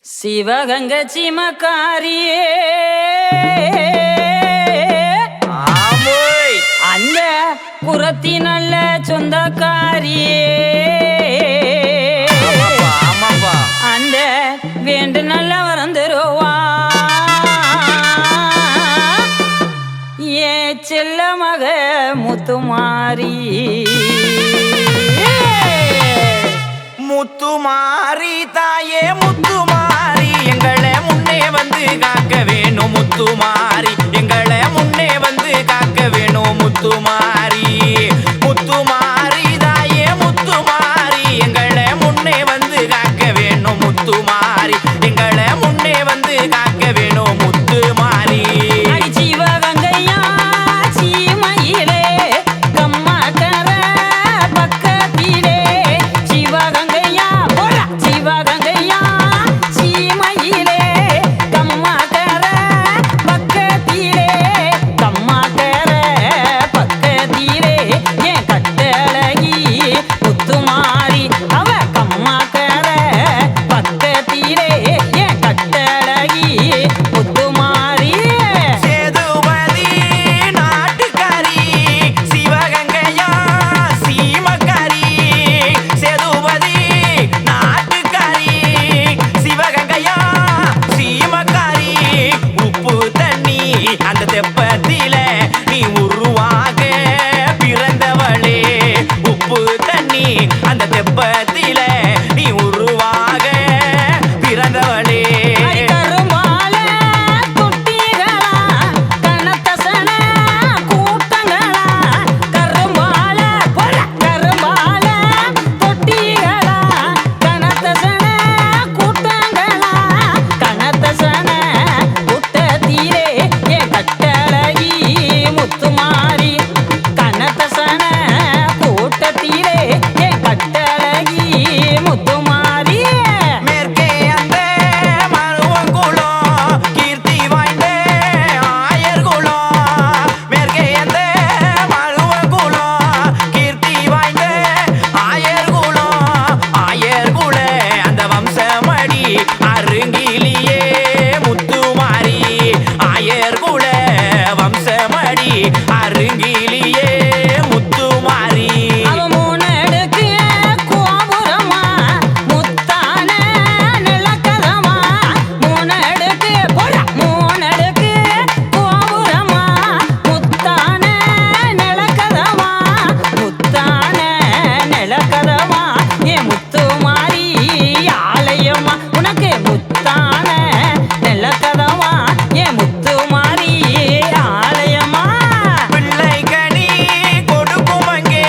சிவகங்க சிமக்காரியே அந்த புறத்தி நல்ல சொந்தக்காரியே அந்த வேண்டு நல்ல வரம் தருவா ஏ செல்ல மக முத்துமாரி முத்துமாரி தாயே முத்துமாரி எங்களை முன்னே வந்து காக்க வேணும் முத்துமாரி எங்களை முன்னே வந்து காக்க வேணும் முத்துமாரி முத்துமாரி தாயே முத்துமாரி எங்களை முன்னே வந்து காக்க வேணும் முத்துமாரி எங்களை முன்னே வந்து காக்க வேணும் முத்துமாரி சிவகங்கையா சீமையிலே கம்மாக்கர பக்கத்திலே சிவகங்கையா சிவகங்கையா சீமையிலே கம்மாக்கர பக்கத்திலே கம்மாக்கர பக்கத்திலே ஏன் கட்டழகி முத்துமாரி அவ கம்மாக்கர பக்கத்திலே ஏன் கட்டழகி முத்துமாரி சேதுபதி நாட்டுக்காரி சிவகங்கையா சீமக்காரி சேதுபதி நாட்டுக்காரி சிவகங்கையா சீமக்காரி உப்பு தண்ணி அந்த தெப்பத்தில நீ உருவாக பிறந்தவளே உப்பு தண்ணி அந்த தெப்பத்தில நீ உருவாக பிறந்தவளே கருமால குட்டிகளா கனத்தசன கூட்டங்களா கருமால கருமால குட்டிகளா கனத்தசன கூட்டங்களா கனத்தசன கூட்டத்திலே ஏன் கட்டழகி முத்துமாரி கனத்தசன கூட்டத்திலே ஏன் கட்டழகி முத்துமாரி மேற்கே அந்த மருவங்குளம் கீர்த்தி வாய்ந்த ஆயர்குளம் மேற்கே அந்த மருவங்குளம் கீர்த்தி வாய்ந்த ஆயர்குளம் ஆயர்குல அந்த வம்சமடி அருங்கிலியே முத்துமாரி ஆயர்குல வம்சமடி அருங்கிலியே முத்துமாரி அவ மூணடுக்கு கோபுரமா முத்தான நிலக்கதமா மூணடுக்கு மூணடுக்கு கோபுரமா முத்தான நிலக்கதமா முத்தான நிலக்கதமா ஏ முத்துமாரி ஆலயமா உனக்கு முத்தான நிலக்கதமா ஏ முத்துமாரி ஆலயமா பிள்ளை கனி கொடுக்கும் அங்கே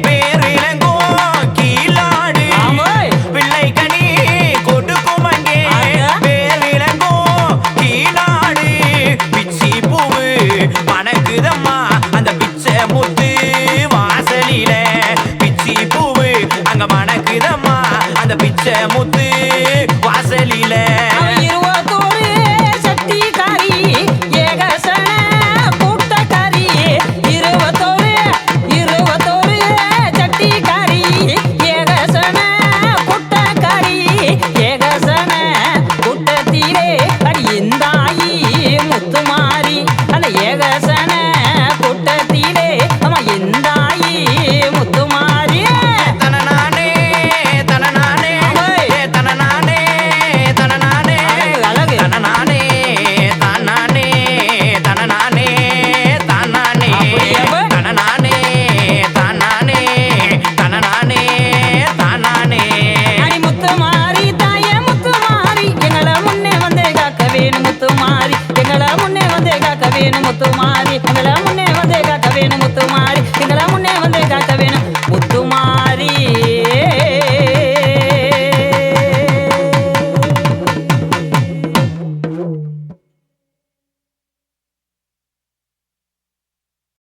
பேரிலங்கும் கீழாடு ஆமோய். பிள்ளை கனி கொடுக்கும் அங்கே ஆயா. பேரிலங்கும் கீழாடு பிச்சி பூவு மணக்குதம்மா அந்த பிச்சை முத்து வாசலில பிச்சி பூவு அங்க மணக்குதம்மா அந்த பிச்சை முத்து வாசலில அவ இருவத்தோரு சட்டிக்காரி ஏகசன கூட்டக்காரி இருவத்தோரு சட்டிக்காரி ஏகசன கூட்டக்காரி ஏகசன கூட்டத்திலே அடி இந்தாயி முத்துமாரி அந்த ஏகசன கூட்டத்திலே அவ இந்தாயி முத்துமாரி தனநானே தனநானே ஆமோய். தனநானே தனநானே அழகு. தனநானே தானானே தனநானே தானானே அப்படியாப்பா? தனநானே தானானே தனநானே தானானே அடி முத்துமாரி தாயே முத்துமாரி எங்களை முன்னே வந்து காக்க வேணும் முத்துமாரி எங்களை முன்னே வந்து காக்க வேணும் முத்துமாரி